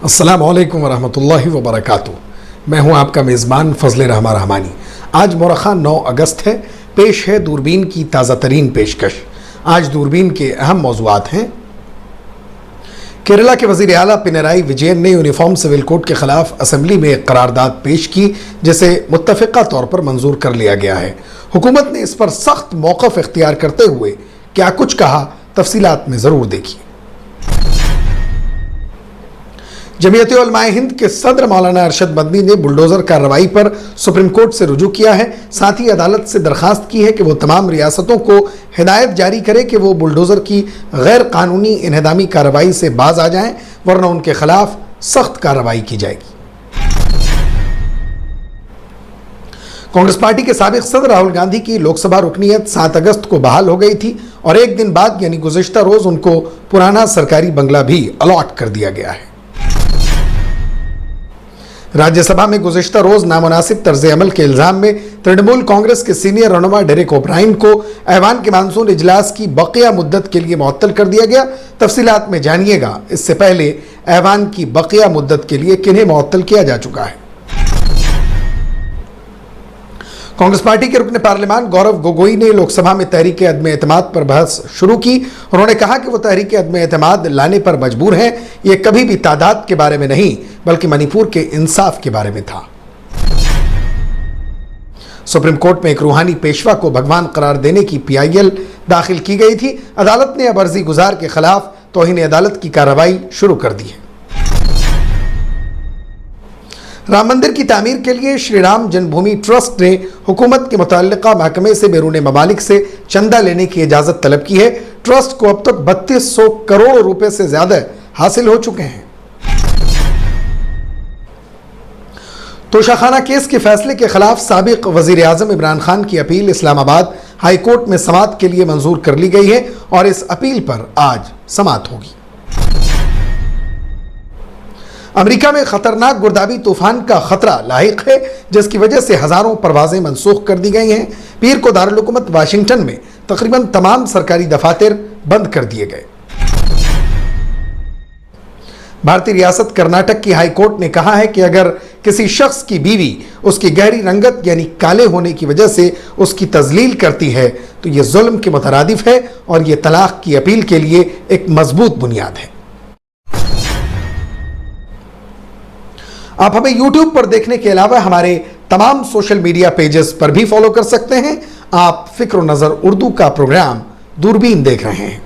अस्सलामु अलैकुम वरहमतुल्लाहि वबरकातुहू। मैं हूं आपका मेज़बान फ़ज़ल रहमान रहमानी। आज मौरख़ा 9 अगस्त है। पेश है दूरबीन की ताज़ा तरीन पेशकश। आज दूरबीन के अहम मौज़ूआत हैं। केरला के वज़ीर आला पिनराई विजयन ने यूनिफॉर्म सिविल कोड के ख़िलाफ़ असम्बली में एक करारदाद पेश की, जिसे मुत्तफ़िक़ा तौर पर मंजूर कर लिया गया है। हुकूमत ने इस पर सख्त मौक़िफ़ इख्तियार करते हुए क्या कुछ कहा, तफसीलात में ज़रूर देखिए। जमीयत उलमाए हिंद के सदर मौलाना अरशद मदनी ने बुलडोज़र कार्रवाई पर सुप्रीम कोर्ट से रुजू किया है। साथ ही अदालत से दरख्वास्त की है कि वो तमाम रियासतों को हिदायत जारी करे कि वो बुलडोज़र की गैर कानूनी इन्हदामी कार्रवाई से बाज आ जाएं, वरना उनके खिलाफ सख्त कार्रवाई की जाएगी। कांग्रेस पार्टी के साबिक सदर राहुल गांधी की लोकसभा रुकनीयत 7 अगस्त को बहाल हो गई थी और एक दिन बाद यानी गुज़िश्ता रोज़ उनको पुराना सरकारी बंगला भी अलॉट कर दिया गया है। राज्यसभा में गुज़िश्ता रोज नामुनासिब तर्ज अमल के इल्जाम में तृणमूल कांग्रेस के सीनियर रहनुमा डेरेक ओब्रायन को ऐवान के मानसून इजलास की बकिया मुद्दत के लिए मुअत्तल कर दिया गया। तफसीलात में जानिएगा। इससे पहले ऐवान की बकिया मुद्दत के लिए किन्हें मुअत्तल किया जा चुका है। कांग्रेस पार्टी के रुकन पार्लियामान गौरव गोगोई ने लोकसभा में तहरीक अदम एतमाद पर बहस शुरू की। उन्होंने कहा कि वो तहरीक अदम एतमाद लाने पर मजबूर हैं। ये कभी भी तादाद के बारे में नहीं, बल्कि मणिपुर के इंसाफ के बारे में था। सुप्रीम कोर्ट में एक रूहानी पेशवा को भगवान करार देने की PIL दाखिल की गई थी। अदालत ने अब अर्जी गुजार के खिलाफ तौहीन अदालत की कार्रवाई शुरू कर दी है। राम मंदिर की तामीर के लिए श्री राम जन्मभूमि ट्रस्ट ने हुकूमत के मुतल्लिका महकमे से बैरून ममालिक से चंदा लेने की इजाज़त तलब की है। ट्रस्ट को अब तक 3200 करोड़ रुपए से ज्यादा हासिल हो चुके हैं। तोशाखाना केस के फैसले के खिलाफ साबिक वजीर आजम इमरान खान की अपील इस्लामाबाद हाई कोर्ट में समाअत के लिए मंजूर कर ली गई है और इस अपील पर आज समाअत होगी। अमेरिका में खतरनाक गुर्दाबी तूफान का खतरा लाहिक है, जिसकी वजह से हजारों परवाजें मनसूख कर दी गई हैं। पीर को दारुल हुकूमत वाशिंगटन में तकरीबन तमाम सरकारी दफातर बंद कर दिए गए। भारतीय रियासत कर्नाटक की हाई कोर्ट ने कहा है कि अगर किसी शख्स की बीवी उसकी गहरी रंगत यानी काले होने की वजह से उसकी तजलील करती है तो यह जुल्म के मुतरादिफ है और यह तलाक की अपील के लिए एक मजबूत बुनियाद है। आप हमें YouTube पर देखने के अलावा हमारे तमाम सोशल मीडिया पेजेस पर भी फॉलो कर सकते हैं। आप फिक्र नजर उर्दू का प्रोग्राम दूरबीन देख रहे हैं।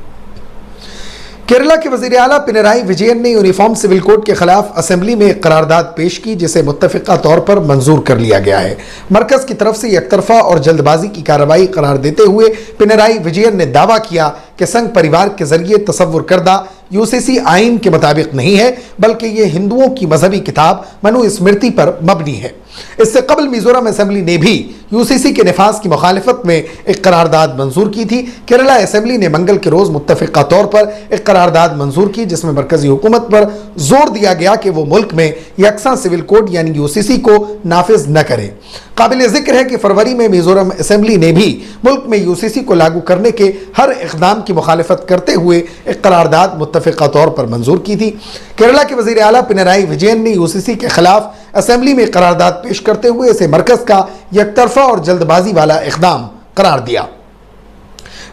केरला के वज़ीर आला पिनराई विजयन ने यूनिफॉर्म सिविल कोड के खिलाफ असेंबली में एक करारदाद पेश की, जिसे मुत्तफ़िक़ा तौर पर मंजूर कर लिया गया है। मरकज की तरफ से एकतरफा और जल्दबाजी की कार्रवाई करार देते हुए पिनराई विजयन ने दावा किया कि संघ परिवार के जरिए तसव्वुर करदा UCC आइन के मुताबिक नहीं है, बल्कि ये हिंदुओं की मजहबी किताब मनुस्मृति पर मबनी है। इससे कबल मिजोरम असेंबली ने भी UCC के नफाज की मुखालिफत में एक करारदाद मंजूर की थी। केरला असेंबली ने मंगल के रोज मुत्तफ़िक़ा तौर पर एक करारदाद मंजूर की, जिसमें मरकजी हुकूमत पर जोर दिया गया कि वो मुल्क में यकसा सिविल कोड यानी UCC को नाफिज न करे। काबिल जिक्र है कि फरवरी में मिजोरम असेंबली ने भी मुल्क में UCC को लागू करने के हर इक़दाम की मुखालिफत करते हुए एक करारदाद मुत्तफ़िक़ा तौर पर मंजूर की थी। केरला के वज़ीर आला पिनराई विजयन ने UCC के खिलाफ असेंबली में करारदाद पेश करते हुए इसे मरकज का यकतरफा और जल्दबाजी वाला इक़दाम करार दिया।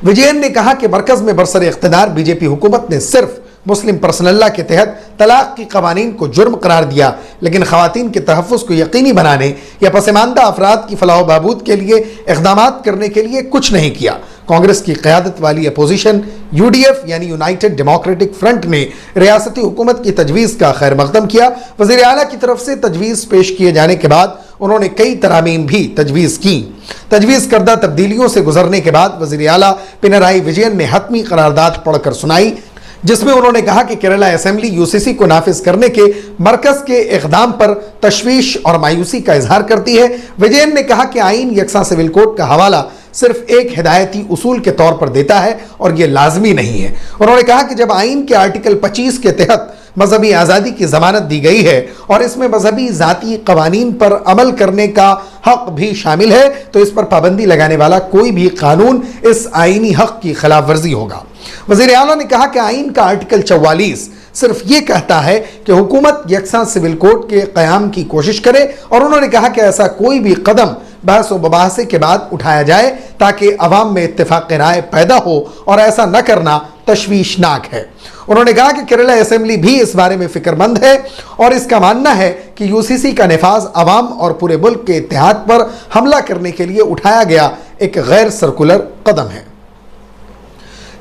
विजयन ने कहा कि मरकज में बरसर इक़्तिदार BJP हुकूमत ने सिर्फ मुस्लिम पर्सनल लॉ के तहत तलाक की कवानीन को जुर्म करार दिया, लेकिन खवातीन के तहफ़्फ़ुज़ को यकीनी बनाने या पसमानदा अफराद की फलाह बहबूद के लिए इक़दामात करने के लिए कुछ नहीं किया। कांग्रेस की क़यादत वाली अपोजिशन UDF यानी यूनाइटेड डेमोक्रेटिक फ्रंट ने रियासती हुकूमत की तजवीज़ का खैर मकदम किया। वज़ीर आला की तरफ से तजवीज़ पेश किए जाने के बाद उन्होंने कई तरामीम भी तजवीज़ की। तजवीज़ करदा तब्दीलियों से गुजरने के बाद वज़ीर आला पिनराई विजयन ने हतमी करारदाद पढ़कर सुनाई, जिसमें उन्होंने कहा कि केरला असेंबली UCC को नाफिज करने के मरकज के इक़दाम पर तशवीश और मायूसी का इजहार करती है। विजयन ने कहा कि आइन यकसा सिविल कोड का हवाला सिर्फ एक हिदायती उसूल के तौर पर देता है और यह लाजमी नहीं है। उन्होंने कहा कि जब आइन के आर्टिकल 25 के तहत मजहबी आज़ादी की जमानत दी गई है और इसमें मजहबी ज़ाती कवानीन पर अमल करने का हक भी शामिल है, तो इस पर पाबंदी लगाने वाला कोई भी कानून इस आइनी हक की खिलाफ वर्जी होगा। वज़ीर आला ने कहा कि आइन का आर्टिकल 44 सिर्फ ये कहता है कि हुकूमत यकसा सिविल कोड के क़याम की कोशिश करे, और उन्होंने कहा कि ऐसा कोई भी कदम बहस व मुबाहसे के बाद उठाया जाए ताकि अवाम में इत्तेफाक राय पैदा हो, और ऐसा न करना तशवीशनाक है। उन्होंने कहा कि केरला असेंबली भी इस बारे में फिक्रमंद है और इसका मानना है कि यूसीसी का निफाज अवाम और पूरे मुल्क के इत्तेहाद पर हमला करने के लिए उठाया गया एक गैर सर्कुलर कदम है।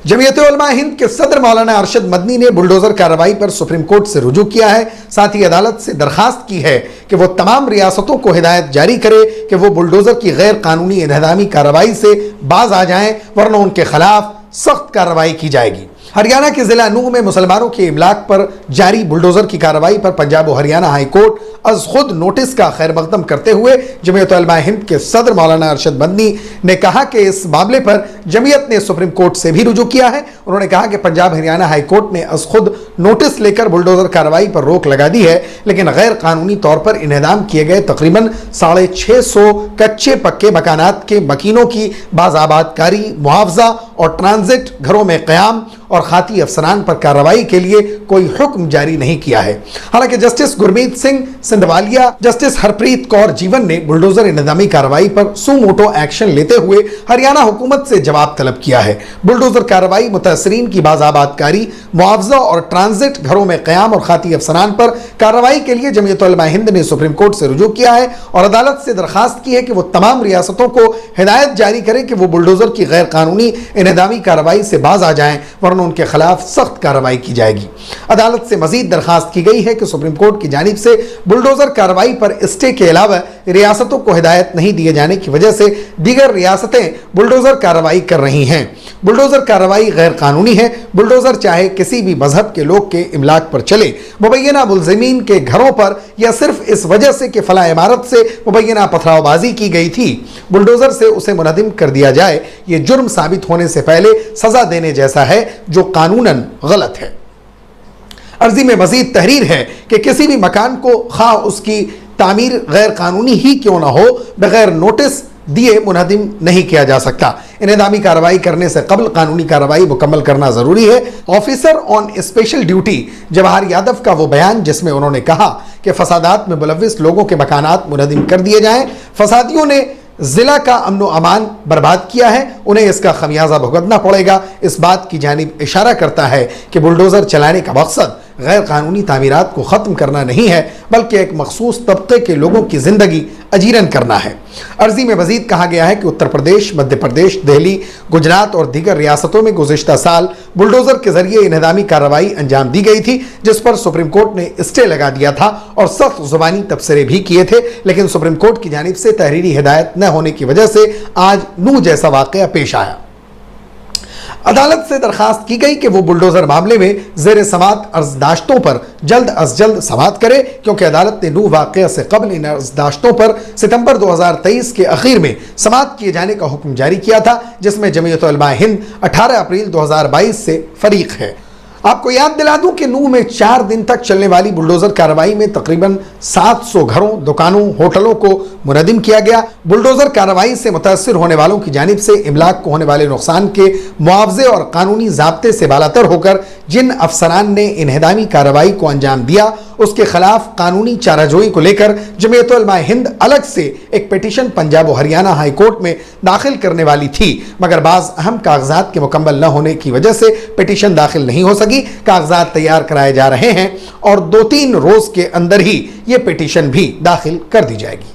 जमीयत उलमा हिंद के सदर मौलाना अरशद मदनी ने बुलडोजर कार्रवाई पर सुप्रीम कोर्ट से रुजू किया है। साथ ही अदालत से दरखास्त की है कि वो तमाम रियासतों को हिदायत जारी करे कि वो बुलडोजर की गैर कानूनी इंहदामी कार्रवाई से बाज आ जाएं, वरना उनके खिलाफ सख्त कार्रवाई की जाएगी। हरियाणा के जिला नूह में मुसलमानों के इमलाक पर जारी बुलडोजर की कार्रवाई पर पंजाब और हरियाणा हाई कोर्ट अज खुद नोटिस का खैर मकदम करते हुए जमीयत उलमा हिंद के सदर मौलाना अरशद मदनी ने कहा कि इस मामले पर जमीयत ने सुप्रीम कोर्ट से भी रुजू किया है। उन्होंने कहा कि पंजाब हरियाणा हाई कोर्ट ने अज खुद नोटिस लेकर बुलडोजर कार्रवाई पर रोक लगा दी है, लेकिन गैर कानूनी तौर पर इन्हदाम किए गए तकरीबन 650 कच्चे पक्के मकानात के मकीनों की बाज़ाबादकारी, मुआवजा और ट्रांजिट घरों में क़याम और खाती अफसरान पर कार्रवाई के लिए कोई हुक्म जारी नहीं किया है। हालांकि जस्टिस गुरमीत सिंह सिंधवालिया, जस्टिस हरप्रीत कौर जीवन ने बुलडोजर इंतजामी कार्रवाई पर सुमोटो एक्शन लेते हुए हरियाणा हुकूमत से जवाब तलब किया है। बुलडोजर कार्रवाई मुतासरीन की बाज़ाबादकारी, मुआवजा और ट्रांजिट घरों में क़याम और खाती अफसरान पर कार्रवाई के लिए जमीयत उलमा हिंद ने सुप्रीम कोर्ट से रुजू किया है और अदालत से दरखास्त की है कि वो तमाम रियासतों को हिदायत जारी करे कि वो बुलडोजर की गैर कानूनी इंहदामी कार्रवाई से बाज आ जाएं, वरना उनके खिलाफ सख्त कार्रवाई की जाएगी। अदालत से मजीद दरखास्त की गई है कि सुप्रीम कोर्ट की जानिब से बुलडोजर कार्रवाई पर स्टे के अलावा रियासतों को हिदायत नहीं दिए जाने की वजह से दीगर रियासतें बुलडोजर कार्रवाई कर रही हैं। बुलडोजर कार्रवाई गैर कानूनी है। बुलडोजर चाहे किसी भी मजहब के लोग के इमलाक पर चले, मुबैना मुलजिमीन के घरों पर, या सिर्फ इस वजह से कि फला इमारत से मुबैना पथरावबाजी की गई थी, बुलडोजर से उसे मुनहदिम कर दिया जाए, ये जुर्म साबित होने से पहले सजा देने जैसा है, जो कानूनन गलत है। अर्जी में मजीद तहरीर है कि किसी भी मकान को खा उसकी तामीर गैर कानूनी ही क्यों ना हो, बगैर नोटिस दिए मुनहदिम नहीं किया जा सकता। इंहदामी कार्रवाई करने से कबल कानूनी कार्रवाई मुकम्मल करना जरूरी है। Officer on special duty Jawahar Yadav का वो बयान जिसमें उन्होंने कहा कि फसादात में मुलव्विस लोगों के मकानात मुनहदिम कर दिए जाएं, फसादियों ने जिला का अमन व अमान बर्बाद किया है, उन्हें इसका खमियाजा भुगतना पड़ेगा, इस बात की जानिब इशारा करता है कि बुलडोजर चलाने का मकसद गैर कानूनी तामीरात को ख़त्म करना नहीं है, बल्कि एक मखसूस तबके के लोगों की ज़िंदगी अजीरन करना है। अर्जी में मजीद कहा गया है कि उत्तर प्रदेश, मध्य प्रदेश, दिल्ली, गुजरात और दीगर रियासतों में गुज़िश्ता साल बुलडोज़र के जरिए इंहदामी कार्रवाई अंजाम दी गई थी, जिस पर सुप्रीम कोर्ट ने स्टे लगा दिया था और सख्त ज़ुबानी तबसरे भी किए थे, लेकिन सुप्रीम कोर्ट की जानिब से तहरीरी हिदायत न होने की वजह से आज नूह जैसा वाक़या पेश आया। अदालत से दरखास्त की गई कि वो बुलडोजर मामले में ज़ेर समात अर्जदाश्तों पर जल्द अज जल्द समात करे, क्योंकि अदालत ने नूह वाक़या से कबल इन अर्जदाश्तों पर सितंबर 2023 के आखिर में समात किए जाने का हुक्म जारी किया था, जिसमें जमीयत उलमा हिंद 18 अप्रैल 2022 से फरीक है। आपको याद दिला दूं कि नूह में 4 दिन तक चलने वाली बुलडोजर कार्रवाई में तकरीबन 700 घरों, दुकानों, होटलों को मुनहदिम किया गया। बुलडोजर कार्रवाई से मुतासर होने वालों की जानिब से इमलाक को होने वाले नुकसान के मुआवजे और कानूनी ज़ाब्ते से बालातर होकर जिन अफसरान ने इन्हदामी कार्रवाई को अंजाम दिया, उसके खिलाफ कानूनी चाराजोई को लेकर जमीयत उलमा हिंद अलग से एक पिटीशन पंजाब और हरियाणा हाई कोर्ट में दाखिल करने वाली थी, मगर बाज़ अहम कागजात के मुकम्मल न होने की वजह से पिटीशन दाखिल नहीं हो सकी। कागजात तैयार कराए जा रहे हैं और 2-3 रोज के अंदर ही ये पिटीशन भी दाखिल कर दी जाएगी।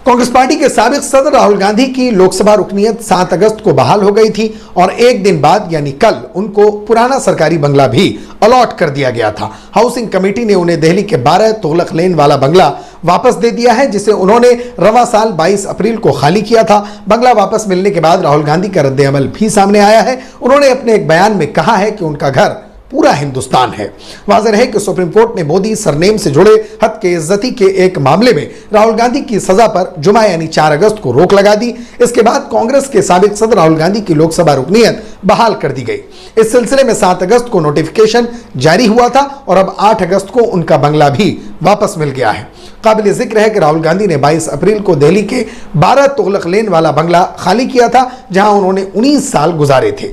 कांग्रेस पार्टी के साबिक सदर राहुल गांधी की लोकसभा रुकनीयत 7 अगस्त को बहाल हो गई थी और एक दिन बाद यानी कल उनको पुराना सरकारी बंगला भी अलॉट कर दिया गया था। हाउसिंग कमेटी ने उन्हें दिल्ली के 12 तुगलक लेन वाला बंगला वापस दे दिया है, जिसे उन्होंने रवा साल 22 अप्रैल को खाली किया था। बंगला वापस मिलने के बाद राहुल गांधी का रद्द अमल भी सामने आया है। उन्होंने अपने एक बयान में कहा है कि उनका घर पूरा हिंदुस्तान है। वाज़ेह है कि सुप्रीम कोर्ट ने मोदी सरनेम से जुड़े हद के इज्जती के एक मामले में राहुल गांधी की सजा पर जुमा यानी 4 अगस्त को रोक लगा दी। इसके बाद कांग्रेस के साबिक सदर राहुल गांधी की लोकसभा रुकनीयत बहाल कर दी गई। इस सिलसिले में 7 अगस्त को नोटिफिकेशन जारी हुआ था और अब 8 अगस्त को उनका बंगला भी वापस मिल गया है। काबिल जिक्र है कि राहुल गांधी ने 22 अप्रैल को दिल्ली के 12 तुगलक लेन वाला बंगला खाली किया था, जहां उन्होंने 19 साल गुजारे थे।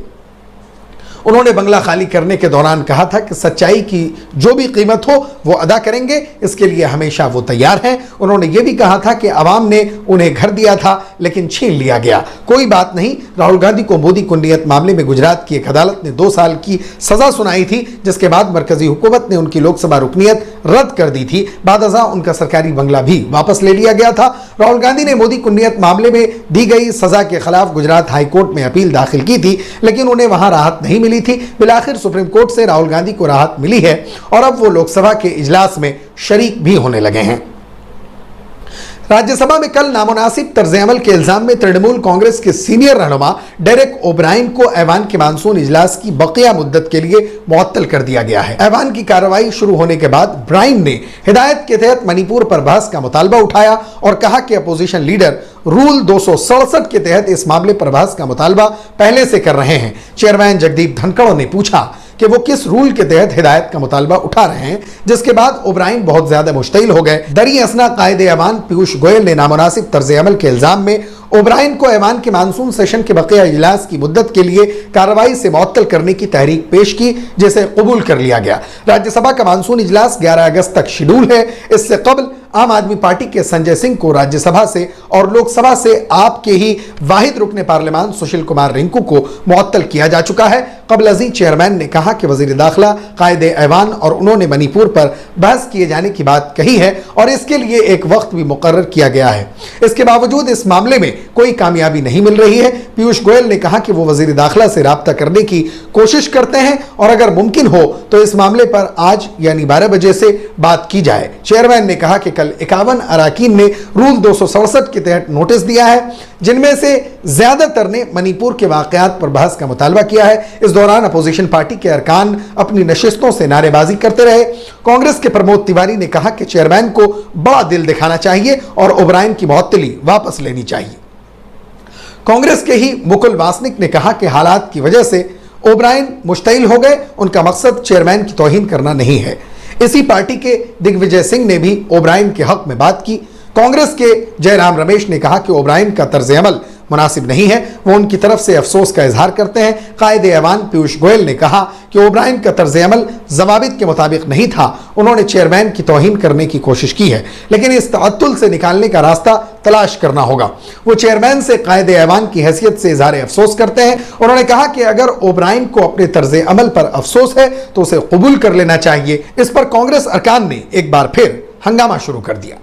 उन्होंने बंगला खाली करने के दौरान कहा था कि सच्चाई की जो भी कीमत हो वो अदा करेंगे, इसके लिए हमेशा वो तैयार हैं। उन्होंने ये भी कहा था कि आवाम ने उन्हें घर दिया था लेकिन छीन लिया गया, कोई बात नहीं। राहुल गांधी को मोदी कुंडियत मामले में गुजरात की एक अदालत ने 2 साल की सजा सुनाई थी, जिसके बाद मरकजी हुकूमत ने उनकी लोकसभा रुकनीत रद्द कर दी थी। बादअज़ा उनका सरकारी बंगला भी वापस ले लिया गया था। राहुल गांधी ने मोदी कुंडियत मामले में दी गई सजा के खिलाफ गुजरात हाई कोर्ट में अपील दाखिल की थी, लेकिन उन्हें वहां राहत नहीं मिली थी। बिलाखिर सुप्रीम कोर्ट से राहुल गांधी को राहत मिली है और अब वो लोकसभा के इजलास में शरीक भी होने लगे हैं। राज्यसभा में कल नामुनासिब तर्ज अमल के इल्जाम में तृणमूल कांग्रेस के सीनियर रहनुमा डेरेक ओब्रायन को ऐवान के मानसून इजलास की बकिया मुद्दत के लिए मुअत्तल कर दिया गया है। ऐवान की कार्रवाई शुरू होने के बाद ब्रायन ने हिदायत के तहत मणिपुर पर बहस का मुतालबा उठाया और कहा कि अपोजिशन लीडर रूल 267 के तहत इस मामले पर बहस का मुतालबा पहले से कर रहे हैं। चेयरमैन जगदीप धनखड़ ने पूछा कि वो किस रूल के तहत हिदायत का मुतालबा उठा रहे हैं, जिसके बाद ओब्रायन बहुत ज्यादा मुश्तिल हो गए। दरी असना कायदे ऐवान पीयूष गोयल ने नामुनासिब तर्ज अमल के इल्जाम में ओब्रायन को ऐवान के मानसून सेशन के बकिया इजलास की मुद्दत के लिए कार्रवाई से मुअत्तल करने की तहरीक पेश की, जिसे कबूल कर लिया गया। राज्यसभा का मानसून इजलास 11 अगस्त तक शेड्यूल है। इससे कबल आम आदमी पार्टी के संजय सिंह को राज्यसभा से और लोकसभा से आपके ही वाहिद रुकने पार्लियामान सुशील कुमार रिंकू को मुअत्तल किया जा चुका है। कबल अजी चेयरमैन ने कहा कि वजीर दाखिला कायदे ऐवान और उन्होंने मणिपुर पर बहस किए जाने की बात कही है और इसके लिए एक वक्त भी मुकर्रर किया गया है। इसके बावजूद इस मामले में कोई कामयाबी नहीं मिल रही है। पीयूष गोयल ने कहा कि वो वजीर दाखिला से राब्ता करने की कोशिश करते हैं और अगर मुमकिन हो तो इस मामले पर आज यानी 12 बजे से बात की जाए। चेयरमैन ने कहा कि कल 51 अराकीन ने रूल 267 के तहत नोटिस दिया है, जिनमें से ज्यादातर ने मणिपुर के वाकयात पर बहस का मुतालबा किया है। इस दौरान अपोजिशन पार्टी के अरकान अपनी नशिस्तों से नारेबाजी करते रहे। कांग्रेस के प्रमोद तिवारी ने कहा कि चेयरमैन को बड़ा दिल दिखाना चाहिए और ओब्रायन की मुअत्तली वापस लेनी चाहिए। कांग्रेस के ही मुकुल वासनिक ने कहा कि हालात की वजह से ओब्रायन मुश्तिल हो गए, उनका मकसद चेयरमैन की तौहीन करना नहीं है। इसी पार्टी के दिग्विजय सिंह ने भी ओब्रायन के हक में बात की। कांग्रेस के जयराम रमेश ने कहा कि ओब्रायन का तर्ज अमल मुनासिब नहीं है, वो उनकी तरफ से अफसोस का इजहार करते हैं। कायदे ऐवान पीयूष गोयल ने कहा कि ओब्रायन का तर्ज अमल ज़वाबित के मुताबिक नहीं था, उन्होंने चेयरमैन की तौहीन करने की कोशिश की है, लेकिन इस तअत्तुल से निकालने का रास्ता तलाश करना होगा। वो चेयरमैन से कायदे ऐवान की हैसियत से इजहार अफसोस करते हैं। उन्होंने कहा कि अगर ओब्रायन को अपने तर्ज अमल पर अफसोस है तो उसे कबूल कर लेना चाहिए। इस पर कांग्रेस अरकान ने एक बार फिर हंगामा शुरू कर दिया।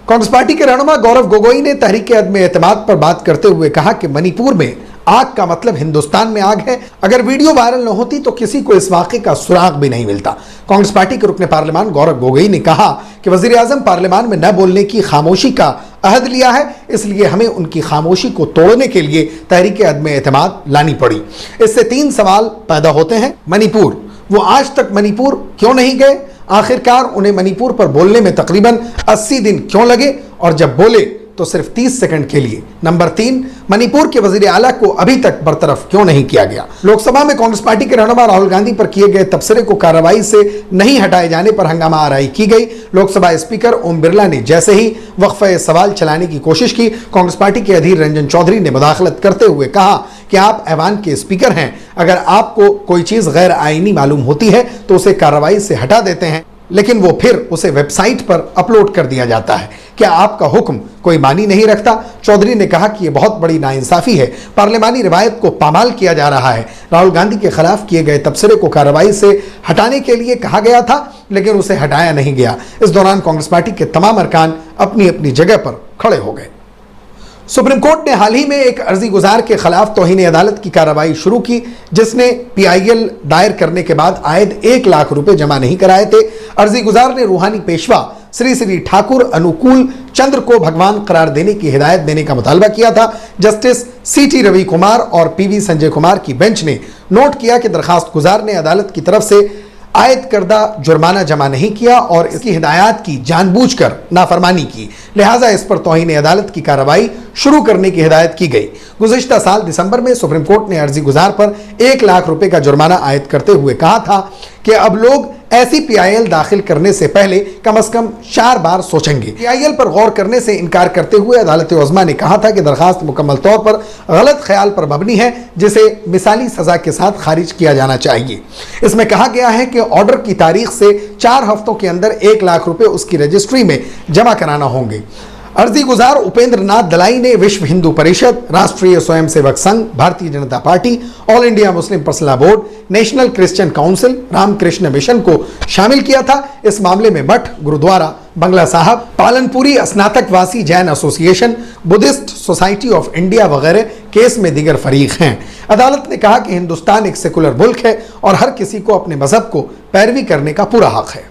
कांग्रेस पार्टी के रहनुमा गौरव गोगोई ने तहरीक अदम एतमाद पर बात करते हुए कहा कि मणिपुर में आग का मतलब हिंदुस्तान में आग है। अगर वीडियो वायरल न होती तो किसी को इस वाक़े का सुराग भी नहीं मिलता। कांग्रेस पार्टी के रुकने पार्लियामान गौरव गोगोई ने कहा कि वजीर आजम पार्लियामान में न बोलने की खामोशी का अहद लिया है, इसलिए हमें उनकी खामोशी को तोड़ने के लिए तहरीक अदम एतमाद लानी पड़ी। इससे 3 सवाल पैदा होते हैं। मणिपुर, वो आज तक मणिपुर क्यों नहीं गए? आखिरकार उन्हें मणिपुर पर बोलने में तकरीबन 80 दिन क्यों लगे और जब बोले तो सिर्फ 30 सेकंड के लिए? नंबर 3, मणिपुर के वजीर आला को अभी तक बरतरफ क्यों नहीं किया गया? लोकसभा में कांग्रेस पार्टी के रहनुमा राहुल गांधी पर किए गए तबसरे को कार्रवाई से नहीं हटाए जाने पर हंगामा आराई की गई। लोकसभा स्पीकर ओम बिरला ने जैसे ही वक्फे सवाल चलाने की कोशिश की, कांग्रेस पार्टी के अधीर रंजन चौधरी ने मुदाखलत करते हुए कहा कि आप ऐवान के स्पीकर हैं, अगर आपको कोई चीज गैर आईनी मालूम होती है तो उसे कार्रवाई से हटा देते हैं, लेकिन वो फिर उसे वेबसाइट पर अपलोड कर दिया जाता है। क्या आपका हुक्म कोई मानी नहीं रखता? चौधरी ने कहा कि यह बहुत बड़ी नाइंसाफी है, पार्लियामानी रिवायत को पामाल किया जा रहा है। राहुल गांधी के खिलाफ किए गए तबसरे को कार्रवाई से हटाने के लिए कहा गया था, लेकिन उसे हटाया नहीं गया। इस दौरान कांग्रेस पार्टी के तमाम अरकान अपनी अपनी जगह पर खड़े हो गए। सुप्रीम कोर्ट ने हाल ही में एक अर्जी गुजार के खिलाफ तौहीन अदालत की कार्रवाई शुरू की, जिसने PIL दायर करने के बाद आयद 1 लाख रुपए जमा नहीं कराए थे। अर्जी गुजार ने रूहानी पेशवा श्री श्री ठाकुर अनुकूल चंद्र को भगवान करार देने की हिदायत देने का मुतालबा किया था। जस्टिस CT रवि कुमार और PV संजय कुमार की बेंच ने नोट किया कि दरखास्त गुजार ने अदालत की तरफ से आयद करदा जुर्माना जमा नहीं किया और इसकी हिदायत की जानबूझकर नाफरमानी की, लिहाजा इस पर तौहीन अदालत की कार्रवाई शुरू करने की हिदायत की गई। गुज़िश्ता साल दिसंबर में सुप्रीम कोर्ट ने अर्जी गुजार पर 1 लाख रुपए का जुर्माना आयद करते हुए कहा था कि अब लोग ऐसी पीआईएल दाखिल करने से पहले कम से कम 4 बार सोचेंगे। पीआईएल पर गौर करने से इनकार करते हुए अदालत उज़्मा ने कहा था कि दरखास्त मुकम्मल तौर पर गलत ख्याल पर मबनी है, जिसे मिसाली सजा के साथ खारिज किया जाना चाहिए। इसमें कहा गया है कि ऑर्डर की तारीख से 4 हफ्तों के अंदर 1 लाख रुपए उसकी रजिस्ट्री में जमा कराना होंगे। अर्जी गुजार उपेंद्र नाथ दलाई ने विश्व हिंदू परिषद, राष्ट्रीय स्वयंसेवक Sangh, Bharatiya Janata party, all India Muslim personal board, national Christian council, Ramakrishna mission को शामिल किया था। इस मामले में मठ, गुरुद्वारा, Bangla Sahib, Palanpuri Sthanakvasi Jain association, Buddhist society of India वगैरह केस में दीगर फरीक हैं। अदालत ने कहा कि हिंदुस्तान एक सेकुलर मुल्क है और हर किसी को अपने मजहब को पैरवी करने का पूरा हक है।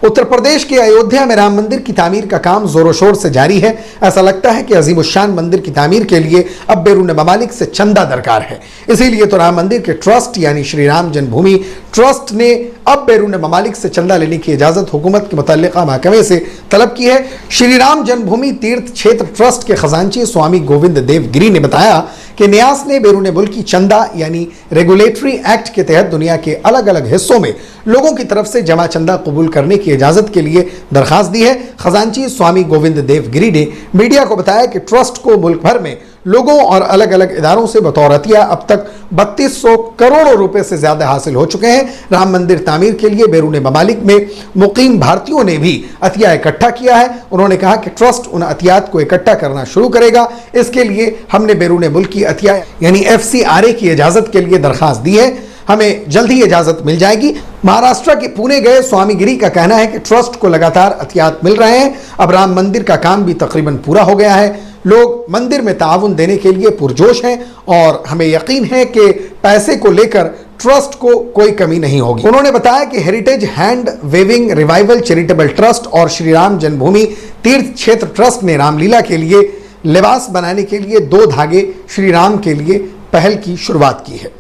उत्तर प्रदेश के अयोध्या में राम मंदिर की तामीर का काम जोरों शोर से जारी है। ऐसा लगता है कि अजीमुशान मंदिर की तामीर के लिए अब बैरून ममालिक से चंदा दरकार है। इसीलिए तो राम मंदिर के ट्रस्ट यानी श्री राम जन्मभूमि ट्रस्ट ने अब बैरून ममालिक से चंदा लेने की इजाजत हुकूमत के मुतल्लिका महकमे से तलब की है। श्री राम जन्मभूमि तीर्थ क्षेत्र ट्रस्ट के खजांची स्वामी गोविंद देव गिरी ने बताया कि न्यास ने बैरून मुल्की चंदा यानी रेगुलेटरी एक्ट के तहत दुनिया के अलग अलग हिस्सों में लोगों की तरफ से जमा चंदा कबूल करने की इजाजत के लिए दरखास्त दी है। खजांची स्वामी गोविंद देव गिरी ने मीडिया को बताया कि ट्रस्ट को मुल्क भर में लोगों और अलग अलग इदारों से बतौर अतिया अब तक 3200 करोड़ रुपए से ज्यादा हासिल हो चुके हैं। राम मंदिर तामीर के लिए बैरून ममालिक में मुकीम भारतीयों ने भी अतिया इकट्ठा किया है। उन्होंने कहा कि ट्रस्ट उन अतियात को इकट्ठा करना शुरू करेगा। इसके लिए हमने बैरून मुल्क की अतिया यानी FCRA की इजाजत के लिए दरखास्त दी है। हमें जल्द ही इजाजत मिल जाएगी। महाराष्ट्र के पुणे गए स्वामी गिरी का कहना है कि ट्रस्ट को लगातार अतियात मिल रहे हैं। अब राम मंदिर का काम भी तकरीबन पूरा हो गया है। लोग मंदिर में ताउन देने के लिए पुरजोश हैं और हमें यकीन है कि पैसे को लेकर ट्रस्ट को कोई कमी नहीं होगी। उन्होंने बताया कि heritage hand weaving revival charitable trust और श्री राम जन्मभूमि तीर्थ क्षेत्र ट्रस्ट ने रामलीला के लिए लिबास बनाने के लिए 2 धागे श्री राम के लिए पहल की शुरुआत की है।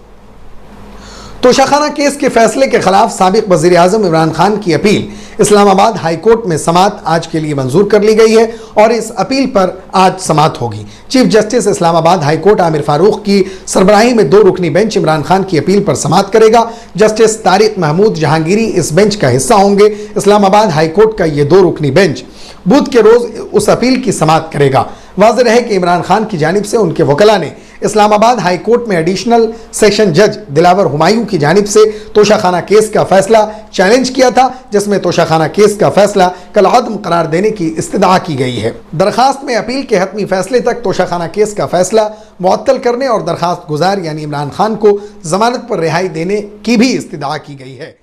तोशाखाना केस के फैसले के खिलाफ साबिक वजीर आजम इमरान खान की अपील इस्लामाबाद हाई कोर्ट में समाअत आज के लिए मंजूर कर ली गई है और इस अपील पर आज समाअत होगी। Chief justice Islamabad high court Aamir Farooq की सरबराही में 2 रुकनी बेंच इमरान खान की अपील पर समाअत करेगा। जस्टिस तारिक महमूद जहांगीरी इस बेंच का हिस्सा होंगे। इस्लामाबाद हाई कोर्ट का ये 2 रुकनी बेंच बुध के रोज उस अपील की समाअत करेगा। वाज़ेह रहे कि इमरान खान की जानिब से उनके वकला ने इस्लामाबाद हाई कोर्ट में एडिशनल सेशन जज दिलावर हुमायूं की जानिब से तोशाखाना केस का फैसला चैलेंज किया था, जिसमें तोशाखाना केस का फैसला कल अदम करार देने की इस्तदा की गई है। दरखास्त में अपील के हतमी फैसले तक तोशाखाना केस का फैसला मुअत्तल करने और दरखास्त गुजार यानी इमरान खान को जमानत पर रिहाई देने की भी इस्तदा की गई है।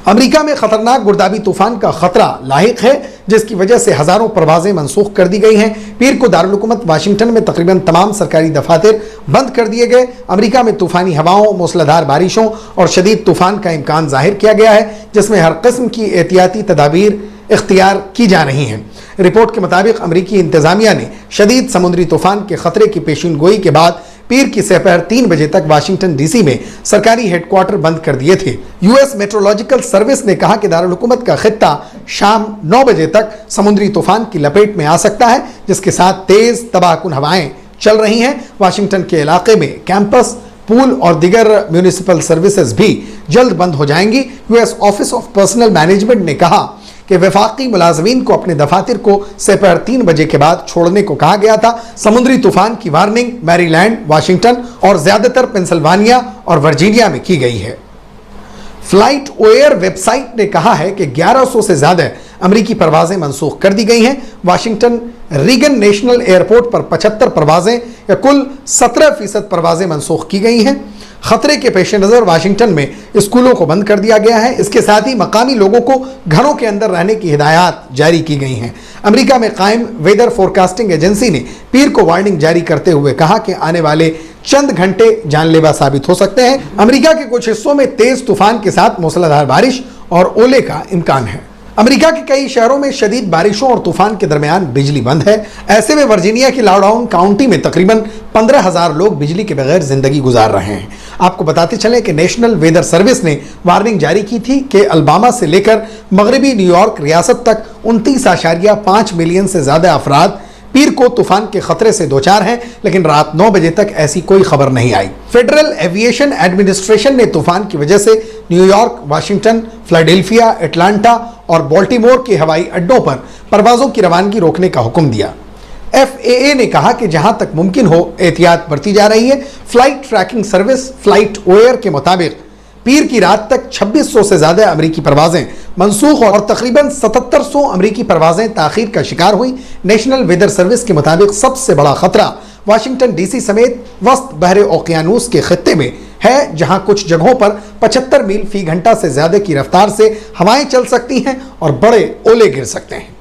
अमेरिका में खतरनाक गुर्दाबी तूफान का खतरा लाहिक है, जिसकी वजह से हजारों परवाजें मनसूख कर दी गई हैं। पीर को दारुल हुकूमत वाशिंगटन में तकरीबन तमाम सरकारी दफातर बंद कर दिए गए। अमेरिका में तूफानी हवाओं, मूसलाधार बारिशों और शदीद तूफान का इम्कान जाहिर किया गया है, जिसमें हर किस्म की एहतियाती तदाबीर इख्तियार की जा रही हैं। रिपोर्ट के मुताबिक अमरीकी इंतजामिया ने शदीद समुद्री तूफान के खतरे की पेशीन गोई के बाद पीर की दोपहर 3 बजे तक वाशिंगटन डीसी में सरकारी हेडक्वार्टर बंद कर दिए थे। यूएस मेट्रोलॉजिकल सर्विस ने कहा कि दारुल हुकूमत का खित्ता शाम 9 बजे तक समुद्री तूफान की लपेट में आ सकता है, जिसके साथ तेज तबाहकुन हवाएं चल रही हैं। वाशिंगटन के इलाके में कैंपस, पूल और दीगर म्यूनिसिपल सर्विसेज भी जल्द बंद हो जाएंगी। US office of personal management ने कहा कि वफाकी मुलाजमीन को अपने दफातर को दोपहर 3 बजे के बाद छोड़ने को कहा गया था। समुद्री तूफान की वार्निंग मैरीलैंड, वाशिंगटन और ज्यादातर पेंसिल्वानिया और वर्जीनिया में की गई है। फ्लाइट ओयर वेबसाइट ने कहा है कि 1100 से ज्यादा अमरीकी परवाजें मनसूख कर दी गई हैं। वाशिंगटन रीगन नेशनल एयरपोर्ट पर 75 परवाजें या कुल 17% परवाजें मनसूख की गई हैं। खतरे के पेश नज़र वाशिंगटन में स्कूलों को बंद कर दिया गया है। इसके साथ ही मकामी लोगों को घरों के अंदर रहने की हिदायत जारी की गई हैं। अमेरिका में कायम वेदर फोरकास्टिंग एजेंसी ने पीर को वार्निंग जारी करते हुए कहा कि आने वाले चंद घंटे जानलेवा साबित हो सकते हैं। अमेरिका के कुछ हिस्सों में तेज तूफान के साथ मूसलाधार बारिश और ओले का इम्कान है। अमेरिका के कई शहरों में शदीद बारिशों और तूफान के दरमियान बिजली बंद है। ऐसे में वर्जीनिया की लाउडाउन काउंटी में तकरीबन 15,000 लोग बिजली के बगैर जिंदगी गुजार रहे हैं। आपको बताते चलें कि नेशनल वेदर सर्विस ने वार्निंग जारी की थी कि अल्बामा से लेकर मगरबी न्यूयॉर्क रियासत तक 29.5 मिलियन से ज्यादा अफराद पीर को तूफान के खतरे से दो चार हैं, लेकिन रात 9 बजे तक ऐसी कोई खबर नहीं आई। फेडरल एविएशन एडमिनिस्ट्रेशन ने तूफान की वजह से न्यूयॉर्क, वाशिंगटन, फिलाडेल्फिया, अटलांटा और बाल्टीमोर के हवाई अड्डों पर परवाजों की रवानगी रोकने का हुक्म दिया। FAA ने कहा कि जहां तक मुमकिन हो एहतियात बरती जा रही है। फ्लाइट ट्रैकिंग सर्विस फ्लाइट ओयर के मुताबिक पीर की रात तक 2600 से ज्यादा अमेरिकी परवाजें मनसूख और तकरीबन 7700 अमेरिकी परवाजें ताखीर का शिकार हुई। नेशनल वेदर सर्विस के मुताबिक सबसे बड़ा खतरा वाशिंगटन DC समेत वस्त बहरे ओकियानूस के खित्ते में है, जहां कुछ जगहों पर 75 मील फी घंटा से ज्यादा की रफ्तार से हवाएं चल सकती हैं और बड़े ओले गिर सकते हैं।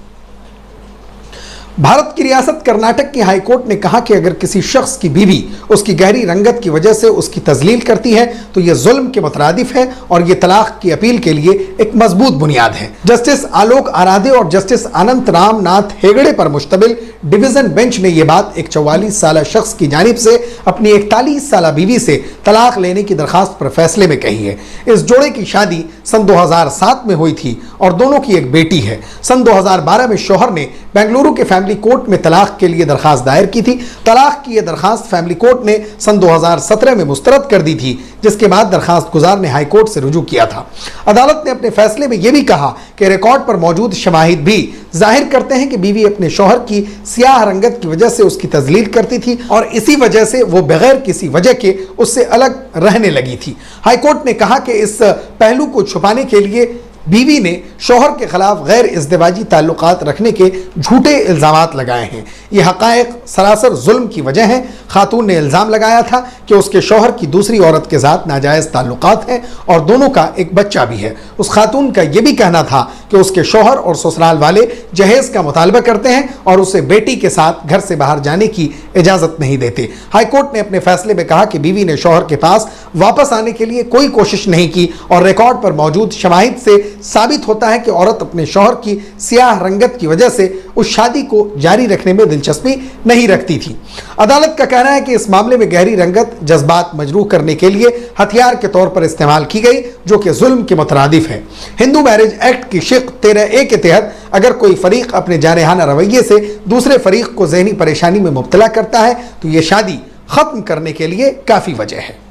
भारत की रियासत कर्नाटक की हाईकोर्ट ने कहा कि अगर किसी शख्स की बीवी उसकी गहरी रंगत की वजह से उसकी तजलील करती है तो यह जुल्म के मुतरादिफ है और यह तलाक की अपील के लिए एक मजबूत बुनियाद है। जस्टिस आलोक आराधे और जस्टिस अनंत राम नाथ हेगड़े पर मुश्तमिल डिवीजन बेंच ने यह बात एक 44 साल शख्स की जानिब से अपनी 41 साल बीवी से तलाक लेने की दरखास्त पर फैसले में कही है। इस जोड़े की शादी सन 2007 में हुई थी और दोनों की एक बेटी है। सन 2012 में शौहर ने बेंगलुरु के फैमिली कोर्ट में तलाक के लिए दरखास्त दायर की थी। तलाक की यह दरखास्त फैमिली कोर्ट ने सन 2017 में मुस्तरद कर दी थी, जिसके बाद दरखास्त गुजार ने हाई कोर्ट से रुजू किया था। अदालत ने अपने फैसले में यह भी कहा कि रिकॉर्ड पर मौजूद शवाहिद भी जाहिर करते हैं कि बीवी अपने शौहर की सियाह रंगत की वजह से उसकी तजलील करती थी और इसी वजह से वो बगैर किसी वजह के उससे अलग रहने लगी थी। हाईकोर्ट ने कहा कि इस पहलू को छुपाने के लिए बीवी ने शौहर के खिलाफ गैर इज़्दिवाजी ताल्लुकात रखने के झूठे इल्ज़ामात लगाए हैं। ये हक़ाइक़ सरासर जुल्म की वजह है। खातून ने इल्ज़ाम लगाया था कि उसके शौहर की दूसरी औरत के साथ नाजायज़ ताल्लुकात हैं और दोनों का एक बच्चा भी है। उस खातून का यह भी कहना था कि उसके शौहर और ससुराल वाले जहेज़ का मुतालबा करते हैं और उसे बेटी के साथ घर से बाहर जाने की इजाज़त नहीं देते। हाईकोर्ट ने अपने फैसले में कहा कि बीवी ने शौहर के पास वापस आने के लिए कोई कोशिश नहीं की और रिकॉर्ड पर मौजूद शवाहिद से साबित होता है कि औरत अपने शौहर की सियाह रंगत की वजह से उस शादी को जारी रखने में दिलचस्पी नहीं रखती थी। अदालत का कहना है कि इस मामले में गहरी रंगत जज्बात मजरूह करने के लिए हथियार के तौर पर इस्तेमाल की गई, जो कि जुल्म के मुतरादिफ है। हिंदू मैरिज एक्ट की शिक 13A के तहत अगर कोई फरीक अपने जारहाना रवैये से दूसरे फरीक को ज़हनी परेशानी में मुब्तला करता है तो यह शादी खत्म करने के लिए काफ़ी वजह है।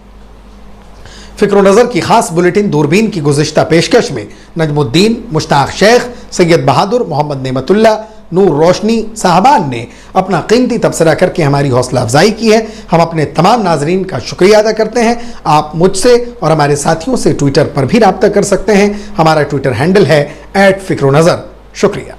फिक्र नज़र की खास बुलेटिन दूरबीन की गुज़िश्ता पेशकश में नजमुद्दीन, मुश्ताक शेख, सैयद बहादुर, मोहम्मद नेमतुल्ला, नूर रोशनी साहबान ने अपना कीमती तबसरा करके हमारी हौसला अफजाई की है। हम अपने तमाम नाजरीन का शुक्रिया अदा करते हैं। आप मुझसे और हमारे साथियों से ट्विटर पर भी रब्ता कर सकते हैं। हमारा ट्विटर हैंडल है @फिक्र नज़र। शुक्रिया।